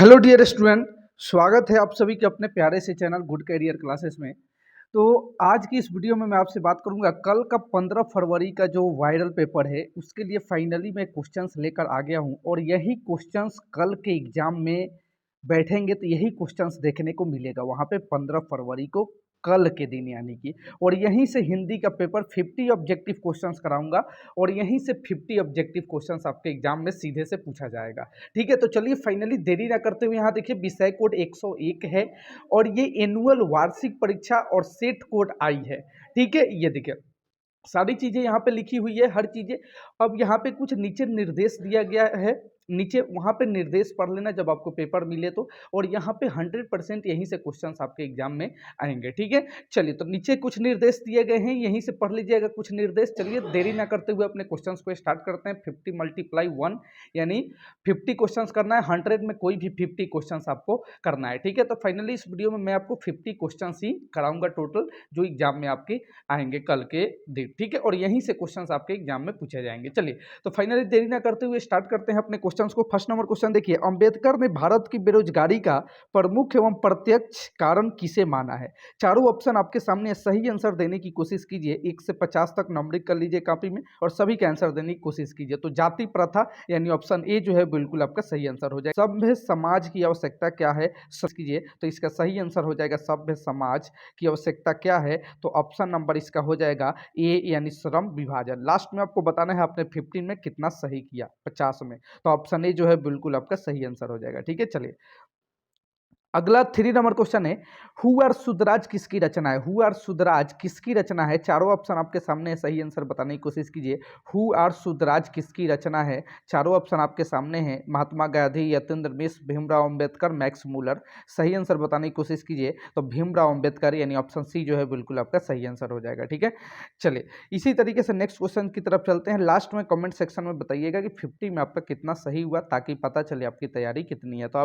Hello dear student, स्वागत है आप सभी के अपने प्यारे से चैनल गुड कैरियर क्लासेस में। तो आज की इस वीडियो में मैं आपसे बात करूंगा कल का 15 फरवरी का जो वायरल पेपर है उसके लिए फाइनली मैं क्वेश्चंस लेकर आ गया हूं और यही क्वेश्चंस कल के एग्जाम में बैठेंगे तो यही क्वेश्चंस देखने को मिलेगा वहां पे 15 फरवरी को, कल के दिन यानी कि। और यहीं से हिंदी का पेपर 50 ऑब्जेक्टिव क्वेश्चंस कराऊंगा और यहीं से 50 ऑब्जेक्टिव क्वेश्चंस आपके एग्जाम में सीधे से पूछा जाएगा। ठीक है, तो चलिए फाइनली देरी ना करते हुए यहाँ देखिए विषय कोड 101 है और ये एनुअल वार्षिक परीक्षा और सेट कोड आई है। ठीक है, ये देखिए सारी चीजें यहाँ पे लिखी हुई है, हर चीजें। अब यहाँ पे कुछ नीचे निर्देश दिया गया है, नीचे वहाँ पे निर्देश पढ़ लेना जब आपको पेपर मिले तो। और यहाँ पे 100% यहीं से क्वेश्चंस आपके एग्जाम में आएंगे। ठीक है, चलिए तो नीचे कुछ निर्देश दिए गए हैं, यहीं से पढ़ लीजिएगा कुछ निर्देश। चलिए देरी ना करते हुए अपने क्वेश्चंस को स्टार्ट करते हैं। 50 × 1 यानी 50 क्वेश्चंस करना है, 100 में कोई भी 50 क्वेश्चंस आपको करना है। ठीक है, तो फाइनली इस वीडियो में मैं आपको 50 क्वेश्चंस ही कराऊंगा टोटल, जो एग्जाम में आपके आएंगे कल के दिन। ठीक है, और यहीं से क्वेश्चंस आपके एग्जाम में पूछे जाएंगे। चलिए तो फाइनली देरी ना करते हुए स्टार्ट करते हैं अपने क्वेश्चंस को। फर्स्ट नंबर क्वेश्चन देखिए, अंबेडकर ने भारत की बेरोजगारी का प्रमुख एवं प्रत्यक्ष कारण किसे माना है? चारों ऑप्शन आपके सामने, सही आंसर देने की कोशिश कीजिए। 1 से 50 तक नंबरिंग कर लीजिए कॉपी में और सभी का आंसर देने की कोशिश कीजिए। तो जाति प्रथा यानी ऑप्शन ए जो है बिल्कुल आपका सही आंसर हो जाएगा। सभ्य समाज की आवश्यकता क्या है, सर्च कीजिए तो इसका सही आंसर हो जाएगा सभ्य समाज की आवश्यकता क्या है। तो ऑप्शन नंबर इसका हो जाएगा ए यानी श्रम विभाजन। लास्ट में आपको बताना है आपने 15 में कितना सही किया, 50 में। तो ऑप्शन ए जो है बिल्कुल आपका सही आंसर हो जाएगा। ठीक है, चलिए अगला 3 नंबर क्वेश्चन है, हु आर सुधराज किसकी रचना है? हु आर सुधराज किसकी रचना है? चारों ऑप्शन आपके सामने है, सही आंसर बताने की कोशिश कीजिए। हु आर सुधराज किसकी रचना है? चारों ऑप्शन आपके सामने हैं, महात्मा गांधी, यतीन्द्र मिश्र, भीमराव अंबेडकर, मैक्स मूलर। सही आंसर बताने की कोशिश कीजिए तो भीमराव अंबेडकर यानी ऑप्शन सी जो है बिल्कुल आपका सही आंसर हो जाएगा। ठीक है, चलिए इसी तरीके से नेक्स्ट क्वेश्चन की तरफ चलते हैं। लास्ट में कमेंट सेक्शन में बताइएगा कि 50 में आपका कितना सही हुआ, ताकि पता चले आपकी तैयारी कितनी है। तो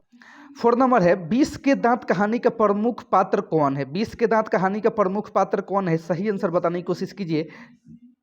4 नंबर है, 20 के दांत कहानी का प्रमुख पात्र कौन है? 20 के दांत कहानी का प्रमुख पात्र कौन है? सही आंसर बताने की कोशिश कीजिए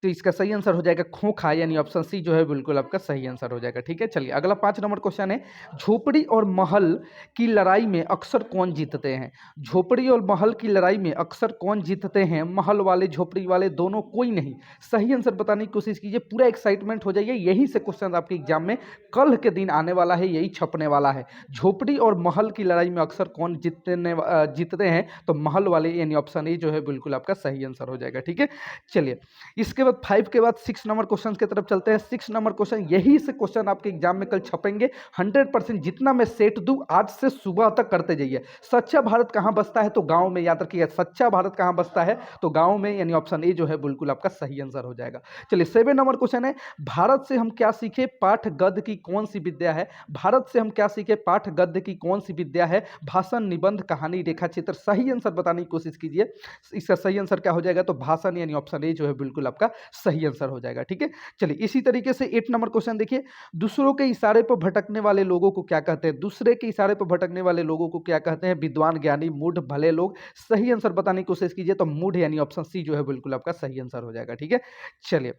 तो इसका सही आंसर हो जाएगा खोखा यानी ऑप्शन सी जो है बिल्कुल आपका सही आंसर हो जाएगा। ठीक है, चलिए अगला 5 नंबर क्वेश्चन है, झोपड़ी और महल की लड़ाई में अक्सर कौन जीतते हैं? झोपड़ी और महल की लड़ाई में अक्सर कौन जीतते हैं? महल वाले, झोपड़ी वाले, दोनों, कोई नहीं। सही आंसर बताने की कोशिश कीजिए, पूरा एक्साइटमेंट हो जाइए, यही से क्वेश्चन आपके एग्जाम में कल के दिन आने वाला है, यही छपने वाला है। झोपड़ी और महल की लड़ाई में अक्सर कौन जीतते हैं? तो महल वाले यानी ऑप्शन ए जो है बिल्कुल आपका सही आंसर हो जाएगा। ठीक है, चलिए इसके बाद 5 के बाद 6 नंबर क्वेश्चन की तरफ चलते हैं। 6 नंबर क्वेश्चन, यही से क्वेश्चन आपके एग्जाम में कल छपेंगे। 100% जितना मैं सेट दूं आज से सुबह तक करते जाइए। सच्चा भारत कहां बसता है? तो गांव में। याद रखिए, सच्चा भारत कहां बसता है? तो गांव में, यानी ऑप्शन ए जो है बिल्कुल आपका सही आंसर हो जाएगा। चलिए 7 नंबर क्वेश्चन है, भारत से हम क्या सीखे? पाठ गद्य की कौन सी विद्या है? भारत से हम क्या सीखे? पाठ गद्य की कौन सी विद्या है? भाषण, निबंध, कहानी, रेखा चित्र। सही आंसर बताने की कोशिश कीजिए, इसका सही आंसर क्या हो जाएगा? तो भाषण यानी ऑप्शन ए जो है बिल्कुल आपका सही आंसर हो जाएगा। ठीक है, चलिए इसी तरीके से 8 नंबर क्वेश्चन देखिए, दूसरों के इशारे पर भटकने वाले लोगों को क्या कहते हैं? दूसरे के इशारे पर भटकने वाले लोगों को क्या कहते हैं? विद्वान, ज्ञानी, मूढ़, भले लोग। सही आंसर बताने की कोशिश कीजिए तो मूढ़ यानी ऑप्शन सी जो है बिल्कुल आपका सही आंसर हो जाएगा। ठीक है, चलिए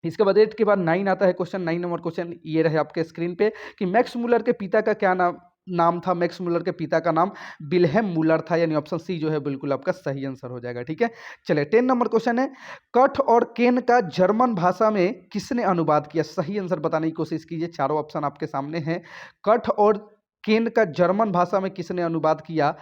इसके बाद 8 के बाद 9 आता है क्वेश्चन। 9 नंबर क्वेश्चन ये रहे आपके स्क्रीन पे कि मैक्स मूलर के पिता का क्या नाम था? मैक्स मूलर के पिता का नाम विल्हेम मूलर था, यानी ऑप्शन सी जो है बिल्कुल आपका सही आंसर हो जाएगा। ठीक है, चलिए 10 नंबर क्वेश्चन है, कठ और केन का जर्मन भाषा में किसने अनुवाद किया? सही आंसर बताने की कोशिश कीजिए, चारों ऑप्शन आपके सामने हैं। कठ और केन का जर्मन भाषा में किसने अनुवाद किया?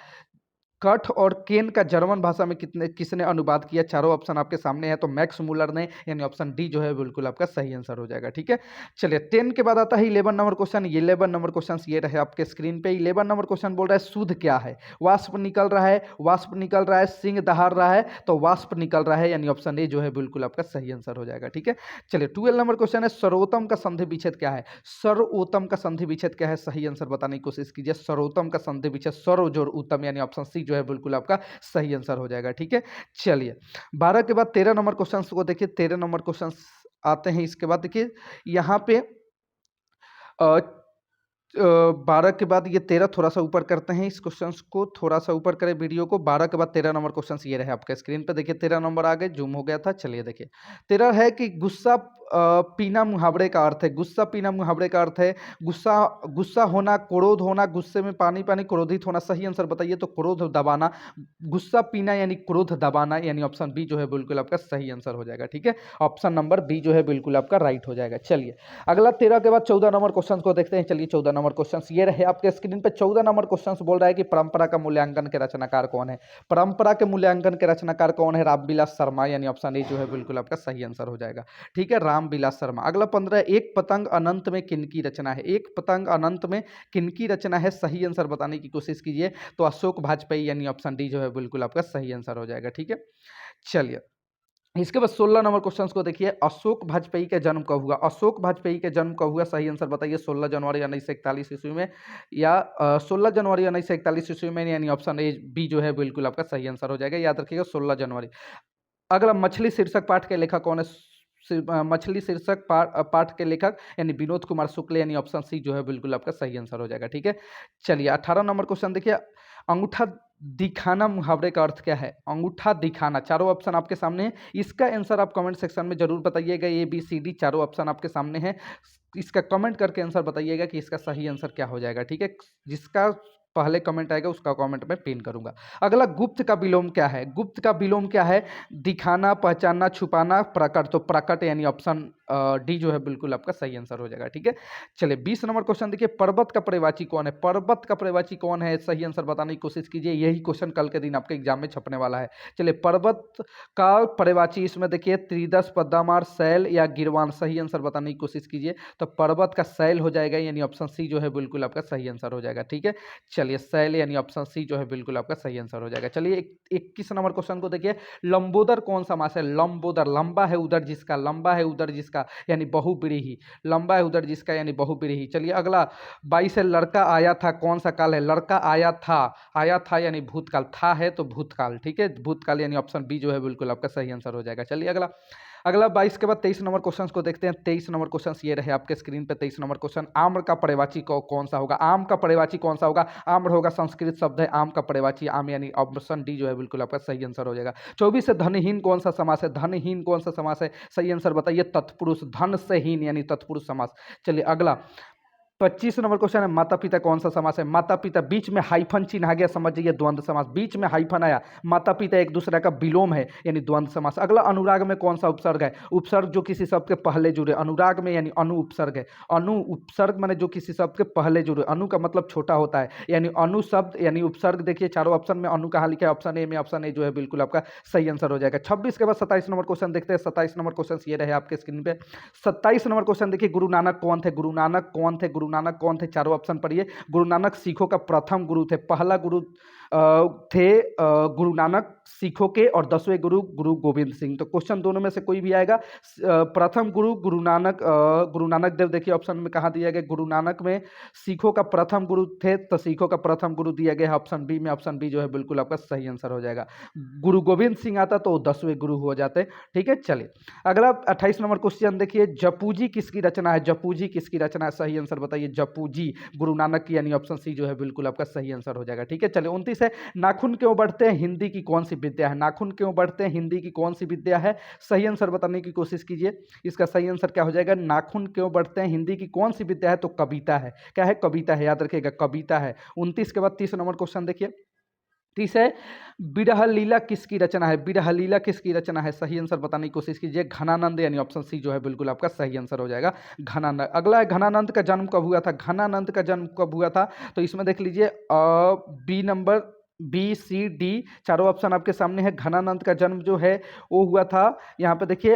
कठ और केन का जर्मन भाषा में किसने अनुवाद किया? चारों ऑप्शन आपके सामने है, तो मैक्स मूलर ने, यानी ऑप्शन डी जो है बिल्कुल आपका सही आंसर हो जाएगा। ठीक है, चलिए 10 के बाद आता है 11 नंबर क्वेश्चन। 11 नंबर क्वेश्चन ये रहे आपके स्क्रीन पे। 11 नंबर क्वेश्चन बोल रहा है शुद्ध क्या है? वाष्प निकल रहा है, वाष्प निकल रहा है, सिंह दहाड़ रहा है, तो वाष्प निकल रहा है, यानी ऑप्शन ए जो है बिल्कुल आपका सही आंसर हो जाएगा। ठीक है, चलिए 12 नंबर क्वेश्चन है, सर्वोत्तम का संधि विच्छेद क्या है? सर्वोत्तम का संधि विच्छेद क्या है? सही आंसर बताने की कोशिश कीजिए, सर्वोत्तम का संधि विच्छेद सर्व जोड़ उत्तम, यानी ऑप्शन सी जो है बिल्कुल आपका सही आंसर हो जाएगा। ठीक है, चलिए 12 के बाद 13 नंबर क्वेश्चन को देखिए। 13 नंबर क्वेश्चन आते हैं, इसके बाद देखिए यहाँ पे 12 के बाद ये 13 थोड़ा सा ऊपर करते हैं, इस क्वेश्चन को थोड़ा सा ऊपर करें वीडियो को। 12 के बाद 13 नंबर क्वेश्चन ये रहे आपके स्क्रीन पे। देखिए 13 नंबर आ गए, जूम हो गया था। चलिए देखिए 13 है कि गुस्सा पीना मुहावरे का अर्थ है। गुस्सा पीना मुहावरे का अर्थ है गुस्सा गुस्सा होना, क्रोध होना, गुस्से में पानी पानी, क्रोधित होना। सही आंसर बताइए तो क्रोध दबाना, गुस्सा पीना यानी क्रोध दबाना, यानी ऑप्शन बी जो है बिल्कुल आपका सही आंसर हो जाएगा। ठीक है, ऑप्शन नंबर बी जो है बिल्कुल आपका राइट हो जाएगा। चलिए अगला 13 के बाद 14 नंबर क्वेश्चन को देखते हैं। चलिए 14 नंबर क्वेश्चन ये रहे आपके स्क्रीन पे। 14 नंबर क्वेश्चन बोल रहा है कि परंपरा का मूल्यांकन के रचनाकार कौन है। परंपरा के मूल्यांकन के रचनाकार कौन है? रामविलास शर्मा, यानी ऑप्शन ए जो है बिल्कुल आपका सही आंसर हो जाएगा। ठीक है, रामविलास शर्मा। अगला 15, एक पतंग अनंत में किनकी रचना है? एक पतंग अनंत में किनकी रचना है? सही आंसर बताने की कोशिश कीजिए तो अशोक वाजपेयी, यानी ऑप्शन डी जो है बिल्कुल आपका सही आंसर हो जाएगा। ठीक है, चलिए इसके बाद 16 नंबर क्वेश्चन को देखिए। अशोक वाजपेयी का जन्म कब हुआ? अशोक वाजपेयी का जन्म कब हुआ? सही आंसर बताइए। 16 जनवरी 1941 ईस्वी में या 16 जनवरी 1941 ईस्वी में, यानी ऑप्शन ए बी जो है बिल्कुल आपका सही आंसर हो जाएगा। याद रखिएगा 16 जनवरी। अगला मछली शीर्षक पाठ के लेखक कौन है? मछली शीर्षक पाठ के लेखक यानी विनोद कुमार शुक्ल, यानी ऑप्शन सी जो है बिल्कुल आपका सही आंसर हो जाएगा। ठीक है, चलिए 18 नंबर क्वेश्चन देखिए। अंगूठा दिखाना मुहावरे का अर्थ क्या है? अंगूठा दिखाना, चारों ऑप्शन आपके सामने है। इसका आंसर आप कमेंट सेक्शन में जरूर बताइएगा। ए बी सी डी चारों ऑप्शन आपके सामने है। इसका कमेंट करके आंसर बताइएगा कि इसका सही आंसर क्या हो जाएगा। ठीक है, जिसका पहले कमेंट आएगा उसका कमेंट में पिन करूंगा। अगला गुप्त का विलोम क्या है? गुप्त का विलोम क्या है? दिखाना, पहचानना, छुपाना, प्रकट। तो प्रकट यानी ऑप्शन डी जो है बिल्कुल आपका सही आंसर हो जाएगा। ठीक है, चलिए 20 नंबर क्वेश्चन देखिए। पर्वत का पर्यवाची कौन है? पर्वत का पर्यवाची कौन है? सही आंसर बताने की कोशिश कीजिए। यही क्वेश्चन कल के दिन आपके एग्जाम में छपने वाला है। चलिए पर्वत का पर्यवाची इसमें देखिए त्रिदश, पद्मार, शैल या गिरवान। सही आंसर बताने की कोशिश कीजिए तो पर्वत का शैल हो जाएगा, यानी ऑप्शन सी जो है बिल्कुल आपका सही आंसर हो जाएगा। ठीक है, चलिए शैल यानी ऑप्शन सी जो है बिल्कुल आपका सही आंसर हो जाएगा। चलिए 21 नंबर क्वेश्चन को देखिए। लंबोदर कौन सा समास है? लंबोदर, लंबा है उधर जिसका, लंबा है उधर जिसका यानी बहुब्रीहि, लंबा है उधर जिसका यानी बहुब्रीहि। चलिए अगला 22 है। लड़का आया था कौन सा काल है? लड़का आया था यानी भूतकाल, था है तो भूतकाल। ठीक है, भूतकाल यानी ऑप्शन बी जो है बिल्कुल आपका सही आंसर हो जाएगा। चलिए अगला 22 के बाद 23 नंबर क्वेश्चन को देखते हैं। 23 नंबर क्वेश्चन ये रहे आपके स्क्रीन पे। 23 नंबर क्वेश्चन, आम्र का पर्यवाची कौन सा होगा? आम का पर्यवाची कौन सा होगा? आम्र होगा, संस्कृत शब्द है। आम का पर्यवाची आम, यानी ऑप्शन डी जो है बिल्कुल आपका सही आंसर हो जाएगा। 24 से धनहीन कौन सा समास है? धनहीन कौन सा समास है? सही आंसर बताइए। तत्पुरुष, धन से हीन यानी तत्पुरुष समास। चलिए अगला 25 नंबर क्वेश्चन है। माता पिता कौन सा समास है? माता पिता, बीच में हाइफन चिन्ह आ गया, समझ जाइए द्वंद्व समास। बीच में हाइफन आया, माता पिता एक दूसरे का विलोम है यानी द्वंद्व समास। अगला अनुराग में कौन सा उपसर्ग है? उपसर्ग जो किसी शब्द के पहले जुड़े, अनुराग में यानी अनु उपसर्ग है। अनु उपसर्ग माने जो किसी शब्द के पहले जुड़े, अनु का मतलब छोटा होता है, यानी अनु शब्द यानी उपसर्ग। देखिए चारों ऑप्शन में अनु कहाँ लिखा है? ऑप्शन ए में, ऑप्शन ए जो है बिल्कुल आपका सही आंसर हो जाएगा। 26 के बाद 27 नंबर क्वेश्चन देखते हैं। 27 नंबर क्वेश्चन ये रहे आपके स्क्रीन पे। 27 नंबर क्वेश्चन देखिए। गुरु नानक कौन थे? गुरु नानक कौन थे? गुरु नानक कौन थे? चारों ऑप्शन पढ़िए। गुरु नानक सिखों का प्रथम गुरु थे। पहला गुरु थे गुरु नानक सिखों के, और 10वें गुरु गुरु गोविंद सिंह। तो क्वेश्चन दोनों में से कोई भी आएगा। प्रथम गुरु गुरु नानक देव, देखिए ऑप्शन में कहाँ दिया गया? गुरु नानक में सिखों का प्रथम गुरु थे, तो सिखों का प्रथम गुरु दिया गया है ऑप्शन बी में। ऑप्शन बी जो है बिल्कुल आपका सही आंसर हो जाएगा। गुरु गोविंद सिंह आता तो 10वें गुरु हो जाते। ठीक है, चलिए अगला 28 नंबर क्वेश्चन देखिए। जपूजी किसकी रचना है? जपूजी किसकी रचना है? सही आंसर बताइए। जपूजी गुरु नानक की, यानी ऑप्शन सी जो है बिल्कुल आपका सही आंसर हो जाएगा। ठीक है, चलिए 29 है। नाखून क्यों बढ़ते हैं? हिंदी की कौन सी विद्या है? नाखून क्यों बढ़ते हैं? हिंदी की कौन सी विद्या है? सही आंसर बताने की कोशिश कीजिए। इसका सही आंसर क्या हो जाएगा? नाखून क्यों बढ़ते हैं, हिंदी की कौन सी विद्या है? तो कविता है। क्या है? कविता है, याद रखिएगा कविता है। 29 के बाद 30 नंबर क्वेश्चन देखिए। 30 है। बिरह लीला किसकी रचना है? बिरह लीला किसकी रचना है? सही आंसर बताने की कोशिश कीजिए। घनानंद, यानी ऑप्शन सी जो है बिल्कुल आपका सही आंसर हो जाएगा। घनानंद। अगला है, घनानंद का जन्म कब हुआ था? घनानंद का जन्म कब हुआ था? तो इसमें देख लीजिए B number, B C D चारों ऑप्शन आपके सामने है। घनानंद का जन्म जो है वो हुआ था, यहाँ पे देखिए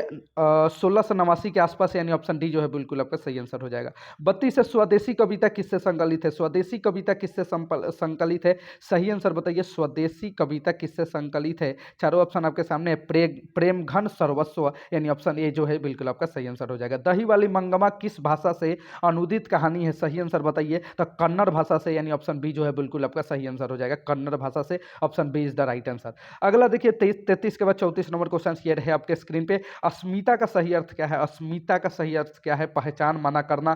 1689 के आसपास, यानी ऑप्शन डी जो है बिल्कुल आपका सही आंसर हो जाएगा। 32 है। स्वदेशी कविता किससे संकलित है? स्वदेशी कविता किससे संकलित है? सही आंसर बताइए। स्वदेशी कविता किससे संकलित है? चारों ऑप्शन आपके सामने है। प्रेम घन सर्वस्व, यानी ऑप्शन ए जो है बिल्कुल आपका सही आंसर हो जाएगा। दही वाली मंगमा किस भाषा से अनुदित कहानी है? सही आंसर बताइए। तो कन्नड़ भाषा से, यानी ऑप्शन बी जो है बिल्कुल आपका सही आंसर हो जाएगा। कन्नड़ भाषा से, option B is the right answer. अगला देखिए 33 के बाद 34 नंबर क्वेश्चन ये रहे आपके स्क्रीन पे। अस्मिता का सही अर्थ क्या है? अस्मिता का सही अर्थ क्या है? पहचान, मना करना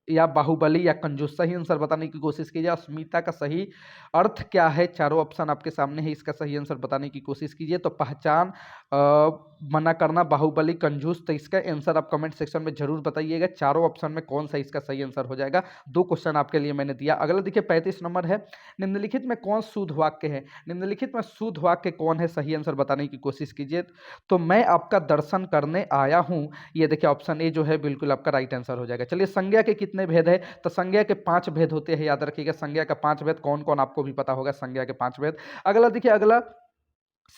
या बाहुबली या कंजूस। सही आंसर बताने की कोशिश कीजिए। अस्मिता का सही अर्थ क्या है? चारों ऑप्शन आपके सामने है, इसका सही आंसर बताने की कोशिश कीजिए। तो पहचान, मना करना, बाहुबली, कंजूस। तो इसका आंसर आप कमेंट सेक्शन में जरूर बताइएगा, चारों ऑप्शन में कौन सा इसका सही आंसर हो जाएगा। 2 क्वेश्चन आपके लिए मैंने दिया। अगला देखिए 35 नंबर है, निम्नलिखित में कौन शुद्ध वाक्य है? निम्नलिखित में शुद्ध वाक्य कौन है, सही आंसर बताने की कोशिश कीजिए। तो मैं आपका दर्शन करने आया हूं, ये देखिए ऑप्शन ए जो है बिल्कुल आपका राइट आंसर हो जाएगा। चलिए संज्ञा के कितने भेद है? तो संज्ञा के 5 भेद होते हैं, याद रखिएगा संज्ञा का 5 भेद कौन कौन, आपको भी पता होगा संज्ञा के 5 भेद। अगला देखिए, अगला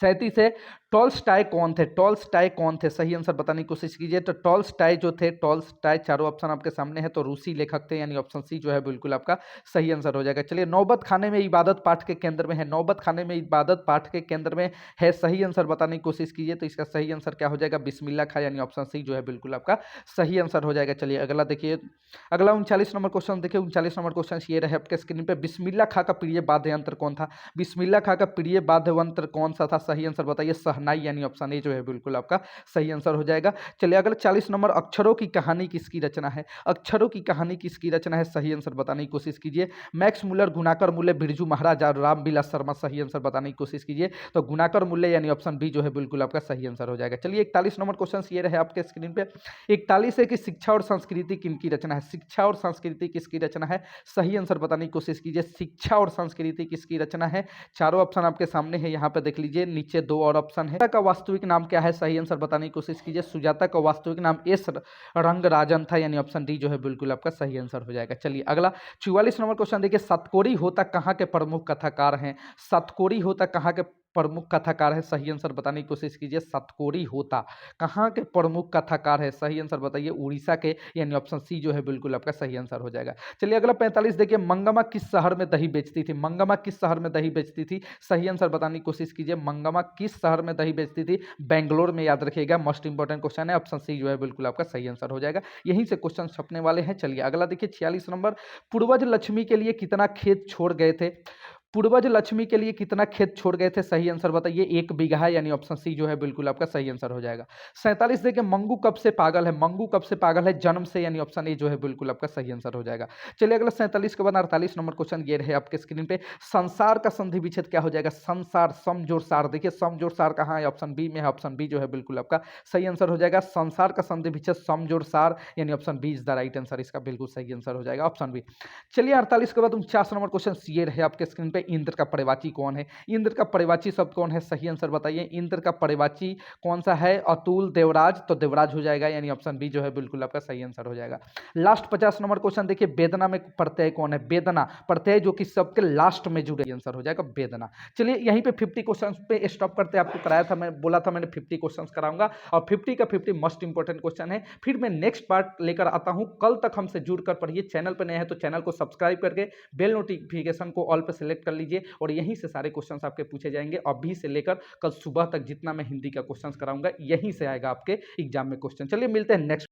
37 है, टॉल्स्टॉय कौन थे? टॉल्स्टॉय कौन थे, सही आंसर बताने की कोशिश कीजिए। तो टॉल्स्टॉय जो थे, टॉल्स्टॉय, चारों ऑप्शन आपके सामने है, तो रूसी लेखक थे, यानी ऑप्शन सी जो है बिल्कुल आपका सही आंसर हो जाएगा। चलिए नौबत खाने में इबादत पाठ के केंद्र में है, नौबत खाने में इबादत पाठ के केंद्र में है, सही आंसर बताने की कोशिश कीजिए। तो इसका सही आंसर क्या हो जाएगा? बिस्मिल्लाह खां, यानी ऑप्शन सी जो है बिल्कुल आपका सही आंसर हो जाएगा। चलिए अगला देखिए, अगला 39 नंबर क्वेश्चन देखिए। 39 नंबर क्वेश्चन ये रहे आपके स्क्रीन पे, बिस्मिल्लाह खां का प्रिय वाद्य यंत्र कौन था? बिस्मिल्लाह खां का प्रिय वाद्य यंत्र कौन सा था, सही आंसर बताइए। शहनाई, यानी ऑप्शन ए जो है बिल्कुल आपका सही आंसर हो जाएगा। चलिए अगला 40 नंबर, अक्षरों की कहानी किसकी रचना है? अक्षरों की कहानी किसकी रचना है, सही आंसर बताने की कोशिश कीजिए। मैक्स मुलर, गुणाकर मूल्य, बिरजू महाराज और रामविलास शर्मा, सही आंसर बताने की कोशिश कीजिए। तो गुणाकर मूल्य, यानी ऑप्शन बी जो है बिल्कुल आपका सही आंसर हो जाएगा। चलिए 41 नंबर क्वेश्चन ये रहे आपके स्क्रीन पे। 41 है कि शिक्षा और संस्कृति किनकी रचना है? शिक्षा और संस्कृति किसकी रचना है, सही आंसर बताने की कोशिश कीजिए। शिक्षा और संस्कृति किसकी रचना है? चारों ऑप्शन आपके सामने है, यहाँ पे देख लीजिए, नीचे 2 और ऑप्शन है। का वास्तविक नाम क्या है, सही आंसर बताने की कोशिश कीजिए। सुजाता का वास्तविक नाम एस रंगराजन था, यानी ऑप्शन डी जो है बिल्कुल आपका सही आंसर हो जाएगा। चलिए अगला 44 नंबर क्वेश्चन देखिए, सतकोरी होता कहाँ के प्रमुख कथाकार हैं? सतकोरी होता कहाँ के प्रमुख कथाकार है, सही आंसर बताने की कोशिश कीजिए। सतकोरी होता कहाँ के प्रमुख कथाकार है, सही आंसर बताइए। उड़ीसा के, यानी ऑप्शन सी जो है बिल्कुल आपका सही आंसर हो जाएगा। चलिए अगला 45 देखिए, मंगमा किस शहर में दही बेचती थी? मंगमा किस शहर में दही बेचती थी, सही आंसर बताने की कोशिश कीजिए। मंगमा किस शहर में दही बेचती थी? बेंगलोर में, याद रखिएगा, मोस्ट इंपॉर्टेंट क्वेश्चन है, ऑप्शन सी जो है बिल्कुल आपका सही आंसर हो जाएगा। यहीं से क्वेश्चन छपने वाले हैं। चलिए अगला देखिए 46 नंबर, पूर्वज लक्ष्मी के लिए कितना खेत छोड़ गए थे? पूर्वज लक्ष्मी के लिए कितना खेत छोड़ गए थे, सही आंसर बताइए। 1 बीघा, यानी ऑप्शन सी जो है बिल्कुल आपका सही आंसर हो जाएगा। 47 देखिए, मंगू कब से पागल है? मंगू कब से पागल है? जन्म से, यानी ऑप्शन ए जो है बिल्कुल आपका सही आंसर हो जाएगा। चलिए अगला 47 के बाद 48 नंबर क्वेश्चन ये रहे आपके स्क्रीन पे, संसार का संधि विच्छेद क्या हो जाएगा? संसार, समजोड़ सार, देखिए समजोड़ सार कहाँ है? ऑप्शन बी में है, ऑप्शन बी जो है बिल्कुल आपका सही आंसर हो जाएगा। संसार का संधि विच्छेद समजोड़ सार, यानी option B is the right answer, इसका बिल्कुल सही आंसर हो जाएगा, ऑप्शन बी। चलिए 48 के बाद 49 नंबर क्वेश्चन ये रहे आपके स्क्रीन पे, इंद्र का परिवाची कौन है? इंद्र का परिवाची शब्द कौन है, सही आंसर बताइए। इंद्र का परिवाची कौन सा है? अतुल, देवराज, तो देवराज हो जाएगा, यानी ऑप्शन बी जो है बिल्कुल आपका सही आंसर हो जाएगा। लास्ट 50 नंबर क्वेश्चन देखिए, वेदना में प्रत्यय कौन है? वेदना प्रत्यय जो कि शब्द के लास्ट में जुड़े, आंसर हो जाएगा वेदना। चलिए यहीं पे 50 क्वेश्चन पे स्टॉप करते, आपको कराया था, मैं बोला था मैंने 50 क्वेश्चन कराऊंगा, और 50 का 50 मोस्ट इंपॉर्टेंट क्वेश्चन है। फिर मैं नेक्स्ट पार्ट लेकर आता हूं, कल तक हमसे जुड़कर पढ़िए। चैनल पर नए हैं तो चैनल को सब्सक्राइब करके बेल नोटिफिकेशन को ऑल पे सेलेक्ट कर लीजिए, और यहीं से सारे क्वेश्चंस आपके पूछे जाएंगे। अभी से लेकर कल सुबह तक जितना मैं हिंदी का क्वेश्चंस कराऊंगा, यहीं से आएगा आपके एग्जाम में क्वेश्चन। चलिए मिलते हैं नेक्स्ट